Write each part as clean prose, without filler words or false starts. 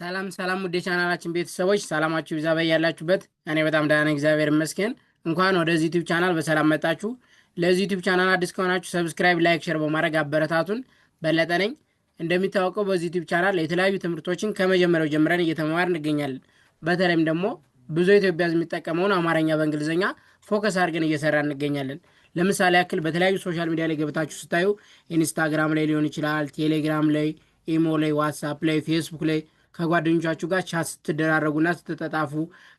ሰላም ሰላም ውድ የቻናላችን ቤተሰቦች ሰላማችሁ ይብዛ በያላችሁበት። እኔ በጣም ደህና ነኝ፣ እግዚአብሔር ይመስገን። እንኳን ወደዚህ ዩቲዩብ ቻናል በሰላም መጣችሁ። ለዚህ ዩቲዩብ ቻናል አዲስ ከሆናችሁ ሰብስክራይብ፣ ላይክ፣ ሼር በማድረግ አበረታቱን። በለጠ ነኝ። እንደሚታወቀው በዚህ ዩቲዩብ ቻናል የተለያዩ ትምህርቶችን ከመጀመሪያው ጀምረን እየተማማር እንገኛለን። በተለይም ደግሞ ብዙ ኢትዮጵያ የሚጠቀመውን አማርኛ በእንግሊዝኛ ፎከስ አድርገን እየሰራ እንገኛለን። ለምሳሌ ያክል በተለያዩ ሶሻል ሚዲያ ላይ ገብታችሁ ስታዩ ኢንስታግራም ላይ ሊሆን ይችላል፣ ቴሌግራም ላይ፣ ኢሞ ላይ፣ ዋትሳፕ ላይ፣ ፌስቡክ ላይ ከጓደኞቻችሁ ጋር ቻት ስትደራረጉና ስትጠጣፉ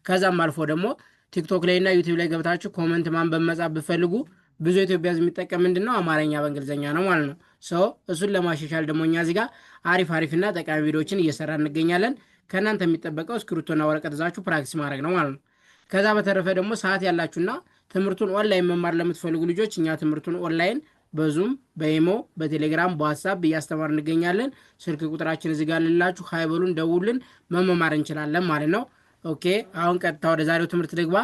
ከዛም አልፎ ደግሞ ቲክቶክ ላይ እና ዩቲዩብ ላይ ገብታችሁ ኮመንት ማንበብ መጻፍ ብፈልጉ ብዙ ኢትዮጵያ ሕዝብ የሚጠቀም ምንድን ነው አማርኛ በእንግሊዝኛ ነው ማለት ነው። እሱን ለማሻሻል ደግሞ እኛ እዚህ ጋር አሪፍና ጠቃሚ ቪዲዮችን እየሰራ እንገኛለን። ከእናንተ የሚጠበቀው እስክሪብቶና ወረቀት ይዛችሁ ፕራክቲስ ማድረግ ነው ማለት ነው። ከዛ በተረፈ ደግሞ ሰዓት ያላችሁና ትምህርቱን ኦንላይን መማር ለምትፈልጉ ልጆች እኛ ትምህርቱን ኦንላይን በዙም በኢሞ በቴሌግራም በዋትሳፕ እያስተማር እንገኛለን። ስልክ ቁጥራችን እዚህ ጋር ልላችሁ፣ ሀይበሉን ደውልን፣ መመማር እንችላለን ማለት ነው። ኦኬ፣ አሁን ቀጥታ ወደ ዛሬው ትምህርት ልግባ።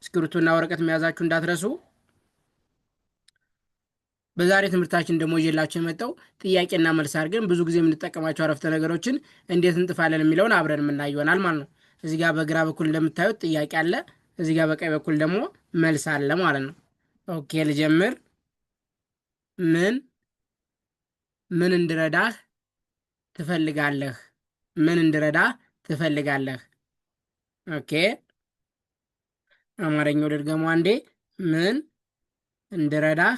እስክሪብቶና ወረቀት መያዛችሁ እንዳትረሱ። በዛሬ ትምህርታችን ደግሞ ይዤላችሁ የመጣው ጥያቄና መልስ አድርገን ብዙ ጊዜ የምንጠቀማቸው አረፍተ ነገሮችን እንዴት እንጥፋለን የሚለውን አብረን የምናይ ይሆናል ማለት ነው። እዚህ ጋር በግራ በኩል እንደምታዩት ጥያቄ አለ፣ እዚህ ጋር በቀኝ በኩል ደግሞ መልስ አለ ማለት ነው። ኦኬ ልጀምር። ምን እንድረዳህ ትፈልጋለህ? ምን እንድረዳህ ትፈልጋለህ? ኦኬ አማርኛው ልድገሙ አንዴ። ምን እንድረዳህ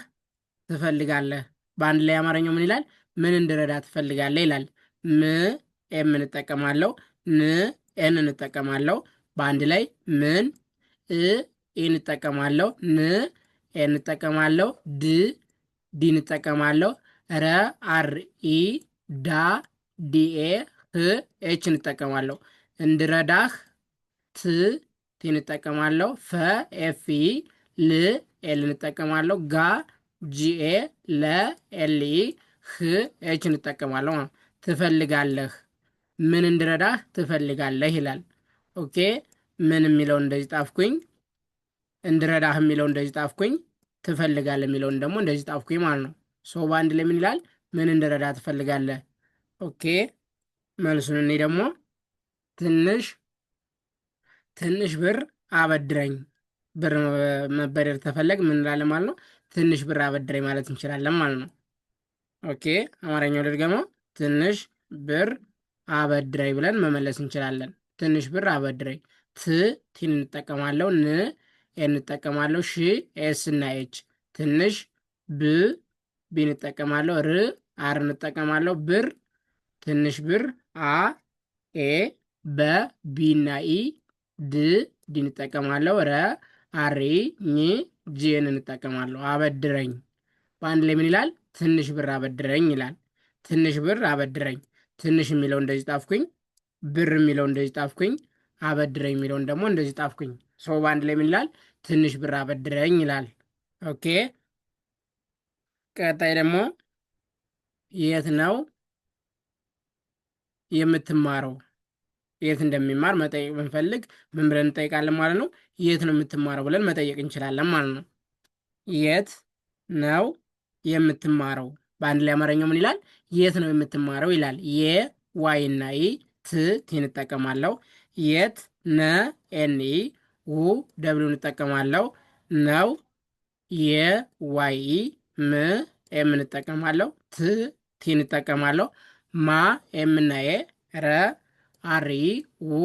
ትፈልጋለህ? በአንድ ላይ አማርኛው ምን ይላል? ምን እንድረዳህ ትፈልጋለህ ይላል። ም ኤም እንጠቀማለሁ፣ ን ኤን እንጠቀማለሁ። በአንድ ላይ ምን ኢ እንጠቀማለሁ፣ ን ኤ እንጠቀማለሁ፣ ድ ዲ እንጠቀማለሁ፣ ረ አር ኢ ዳ ዲኤ ህ ኤች እንጠቀማለሁ። እንድረዳህ ት ቲ እንጠቀማለሁ፣ ፈ ኤፍ ኢ ል ኤል እንጠቀማለሁ፣ ጋ ጂኤ ለ ኤል ኢ ህ ኤች እንጠቀማለሁ። ትፈልጋለህ፣ ምን እንድረዳህ ትፈልጋለህ ይላል። ኦኬ ምን የሚለውን እንደዚህ ጣፍኩኝ፣ እንድረዳህ የሚለውን እንደዚህ ጣፍኩኝ፣ ትፈልጋለህ የሚለውን ደግሞ እንደዚህ ጣፍኩኝ ማለት ነው። በአንድ ላይ ምን ይላል? ምን እንድረዳህ ትፈልጋለህ? ኦኬ መልሱን እኔ ደግሞ ትንሽ ብር አበድረኝ። ብር መበደር ተፈለግ ምን እንላለን ማለት ነው? ትንሽ ብር አበድረኝ ማለት እንችላለን ማለት ነው። ኦኬ አማርኛው ልድገመው። ትንሽ ብር አበድረኝ ብለን መመለስ እንችላለን። ትንሽ ብር አበድረኝ። ቲን እንጠቀማለሁ፣ ን እንጠቀማለሁ፣ ሺ ኤስ እና ኤች። ትንሽ ብ ቢ እንጠቀማለሁ፣ ር አር እንጠቀማለሁ፣ ብር ትንሽ ብር፣ አ ኤ በ ቢ እና ኢ ድ ዲ እንጠቀማለሁ፣ ረ አሪ ኝ ጂን እንጠቀማለሁ። አበድረኝ በአንድ ላይ ምን ይላል? ትንሽ ብር አበድረኝ ይላል። ትንሽ ብር አበድረኝ። ትንሽ የሚለው እንደዚህ ጣፍኩኝ፣ ብር የሚለው እንደዚህ ጣፍኩኝ፣ አበድረኝ የሚለውን ደግሞ እንደዚህ ጣፍኩኝ። በአንድ ላይ ምን ይላል? ትንሽ ብር አበድረኝ ይላል። ኦኬ ቀጣይ ደግሞ የት ነው የምትማረው? የት እንደሚማር መጠየቅ ብንፈልግ ምን ብለን እንጠይቃለን ማለት ነው? የት ነው የምትማረው ብለን መጠየቅ እንችላለን ማለት ነው። የት ነው የምትማረው? በአንድ ላይ አማርኛው ምን ይላል? የት ነው የምትማረው ይላል። ዋይ እና ኢ ቲ እንጠቀማለሁ። የት ነ ኤን ኢ ው ደብሊው እንጠቀማለሁ። ነው የዋይ ኢ ም ኤም እንጠቀማለሁ። ቲ እንጠቀማለሁ። ማ ኤም እና ኤ ረ አሪ ው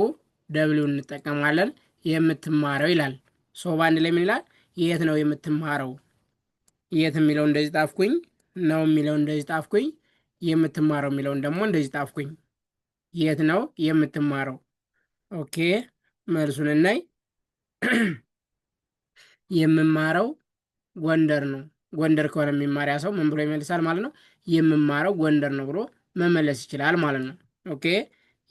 ደብሊው እንጠቀማለን። የምትማረው ይላል። በአንድ ላይ ምን ይላል? የት ነው የምትማረው? የት የሚለው እንደዚህ ጣፍኩኝ፣ ነው የሚለው እንደዚህ ጣፍኩኝ፣ የምትማረው የሚለውን ደግሞ እንደዚህ ጣፍኩኝ። የት ነው የምትማረው? ኦኬ መልሱን እናይ። የምማረው ጎንደር ነው። ጎንደር ከሆነ የሚማሪያ ሰው ምን ብሎ ይመልሳል ማለት ነው? የምማረው ጎንደር ነው ብሎ መመለስ ይችላል ማለት ነው። ኦኬ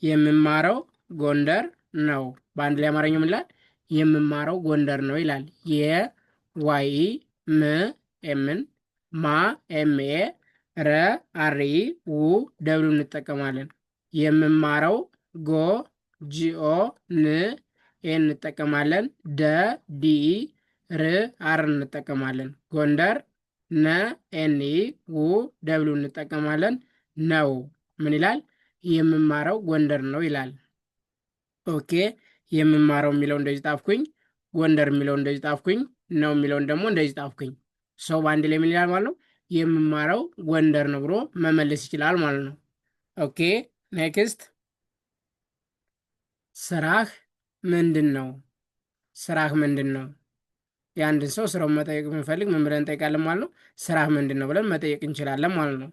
የምማረው ጎንደር ነው። በአንድ ላይ አማርኛው ምን ይላል? የምማረው ጎንደር ነው ይላል። የዋይ ም ኤምን ማ ኤምኤ ረ አሪ ው ደብሉ እንጠቀማለን። የምማረው ጎ ጂኦ ን ኤን እንጠቀማለን። ደ ዲ ር አር እንጠቀማለን። ጎንደር ነ ኤን ው ደብሉ እንጠቀማለን። ነው ምን ይላል? የምማረው ጎንደር ነው ይላል። ኦኬ የምማረው የሚለው እንደዚህ ጣፍኩኝ፣ ጎንደር የሚለው እንደዚህ ጣፍኩኝ፣ ነው የሚለውን ደግሞ እንደዚህ ጣፍኩኝ። ሰው በአንድ ላይ ምን ይላል ማለት ነው? የምማረው ጎንደር ነው ብሎ መመለስ ይችላል ማለት ነው። ኦኬ ኔክስት፣ ስራህ ምንድን ነው? ስራህ ምንድን ነው? የአንድን ሰው ስራውን መጠየቅ ብንፈልግ ምን ብለን እንጠይቃለን ማለት ነው? ስራህ ምንድን ነው ብለን መጠየቅ እንችላለን ማለት ነው።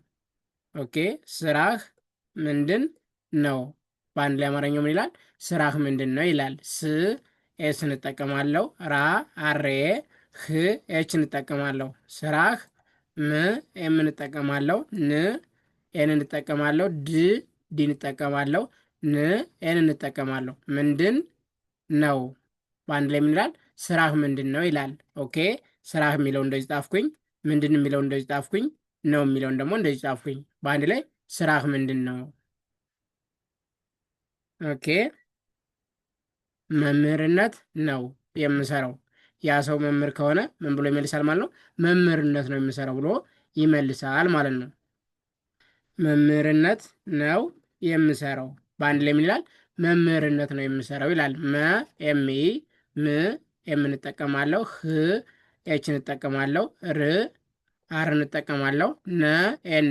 ኦኬ ስራህ ምንድን ነው? በአንድ ላይ አማርኛው ምን ይላል? ስራህ ምንድን ነው ይላል። ስ ኤስ እንጠቀማለሁ። ራ አሬ ህ ኤች እንጠቀማለሁ። ስራህ ም ኤም እንጠቀማለሁ። ን ኤን እንጠቀማለሁ። ድ ዲ እንጠቀማለሁ። ን ኤን እንጠቀማለሁ። ምንድን ነው በአንድ ላይ ምን ይላል? ስራህ ምንድን ነው ይላል። ኦኬ ስራህ የሚለው እንደዚህ ጣፍኩኝ፣ ምንድን የሚለው እንደዚህ ጣፍኩኝ፣ ነው የሚለውን ደግሞ እንደዚህ ጣፍኩኝ። በአንድ ላይ ስራህ ምንድን ነው? ኦኬ መምህርነት ነው የምሰራው። ያ ሰው መምህር ከሆነ ምን ብሎ ይመልሳል ማለት ነው? መምህርነት ነው የምሰራው ብሎ ይመልሳል ማለት ነው። መምህርነት ነው የምሰራው። በአንድ ላይ ምን ይላል? መምህርነት ነው የምሰራው ይላል። መ ኤም ኢ ም የምንጠቀማለሁ። ህ ኤች እንጠቀማለሁ። ር አር እንጠቀማለሁ። ነ ኤን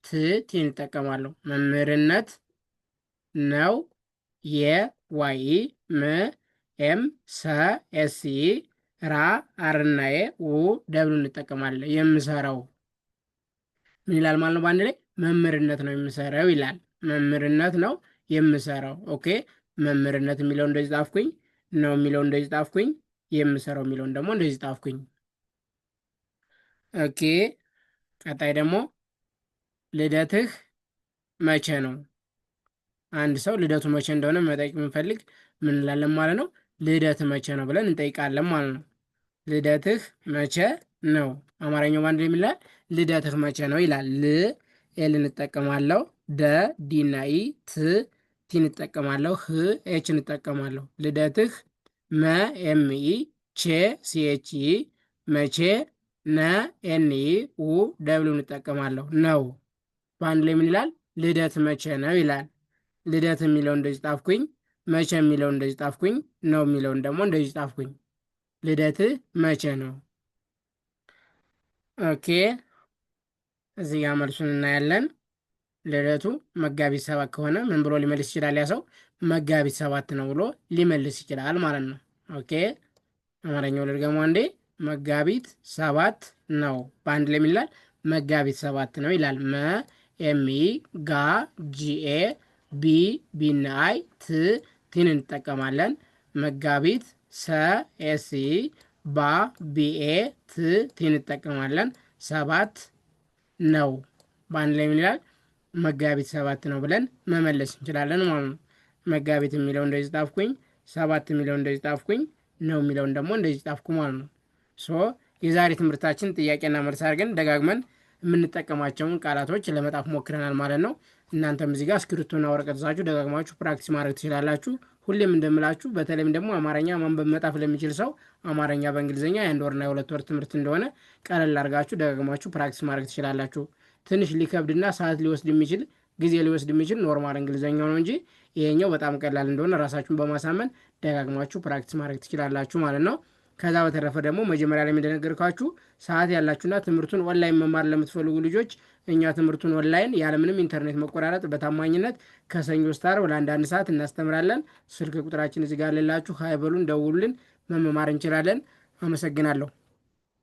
ት ቲ እንጠቀማለሁ። መምህርነት ነው የዋይ ም ኤም ሰ ኤስ ራ አርና ው ደብሉ እንጠቀማለን። የምሰራው ምን ይላል ማለት ነው? በአንድ ላይ መምህርነት ነው የምሰራው ይላል። መምህርነት ነው የምሰራው። ኦኬ መምህርነት የሚለው እንደዚህ ጣፍኩኝ፣ ነው የሚለው እንደዚህ ጣፍኩኝ፣ የምሰራው የሚለውን ደግሞ እንደዚህ ጣፍኩኝ። ኦኬ ቀጣይ ደግሞ ልደትህ መቼ ነው? አንድ ሰው ልደቱ መቼ እንደሆነ መጠየቅ የምንፈልግ ምን እንላለን ማለት ነው? ልደት መቼ ነው ብለን እንጠይቃለን ማለት ነው። ልደትህ መቼ ነው? አማርኛው በአንድ ላይ የሚላል ልደትህ መቼ ነው ይላል። ል ኤል እንጠቀማለሁ። ደ ዲና ኢ ት ቲ እንጠቀማለሁ። ህ ኤች እንጠቀማለሁ። ልደትህ መ ኤም ኢ ቼ ሲኤች ኢ መቼ ነ ኤን ኢ ው ደብሊው እንጠቀማለሁ። ነው በአንድ ላይ ምን ይላል? ልደት መቼ ነው ይላል። ልደት የሚለው እንደዚህ ጣፍኩኝ፣ መቼ የሚለው እንደዚህ ጣፍኩኝ፣ ነው የሚለውን ደግሞ እንደዚህ ጣፍኩኝ። ልደትህ መቼ ነው? ኦኬ እዚህ ጋ መልሱን እናያለን። ልደቱ መጋቢት 7 ከሆነ ምን ብሎ ሊመልስ ይችላል? ያ ሰው መጋቢት 7 ነው ብሎ ሊመልስ ይችላል ማለት ነው። ኦኬ አማርኛው ልድገሙ አንዴ። መጋቢት 7 ነው በአንድ ላይ ይላል መጋቢት 7 ነው ይላል። መ ኤም ኢ ጋ ጂኤ ቢ ቢና አይ ት ቲን እንጠቀማለን። መጋቢት ሰ ኤስ ባ ቢኤ ት ቲን እንጠቀማለን። 7 ነው በአንድ ላይ ምን ይላል? መጋቢት 7 ነው ብለን መመለስ እንችላለን ማለት ነው። መጋቢት የሚለው እንደዚህ ጣፍኩኝ፣ 7 የሚለው እንደዚህ ጣፍኩኝ፣ ነው የሚለውን ደግሞ እንደዚህ ጣፍኩ ማለት ነው። ሶ የዛሬ ትምህርታችን ጥያቄና መልስ አድርገን ደጋግመን የምንጠቀማቸውን ቃላቶች ለመጣፍ ሞክረናል ማለት ነው። እናንተም እዚህ ጋር እስክሪብቶና ወረቀት ይዛችሁ ደጋግማችሁ ፕራክቲስ ማድረግ ትችላላችሁ። ሁሌም እንደምላችሁ በተለይም ደግሞ አማርኛ ማንበብ መጣፍ ለሚችል ሰው አማርኛ በእንግሊዝኛ የ1 ወርና የ2 ወር ትምህርት እንደሆነ ቀለል አድርጋችሁ ደጋግማችሁ ፕራክቲስ ማድረግ ትችላላችሁ። ትንሽ ሊከብድና ሰዓት ሊወስድ የሚችል ጊዜ ሊወስድ የሚችል ኖርማል እንግሊዝኛው ነው እንጂ ይሄኛው በጣም ቀላል እንደሆነ ራሳችሁን በማሳመን ደጋግማችሁ ፕራክቲስ ማድረግ ትችላላችሁ ማለት ነው። ከዛ በተረፈ ደግሞ መጀመሪያ ላይ እንደነገርኳችሁ ሰዓት ያላችሁና ትምህርቱን ኦንላይን መማር ለምትፈልጉ ልጆች እኛ ትምህርቱን ኦንላይን ያለምንም ኢንተርኔት መቆራረጥ በታማኝነት ከሰኞ እስከ ዓርብ ለ1 ሰዓት እናስተምራለን። ስልክ ቁጥራችን እዚህ ጋር ልላችሁ፣ ሀይ በሉን፣ ደውሉልን፣ መማር እንችላለን። አመሰግናለሁ።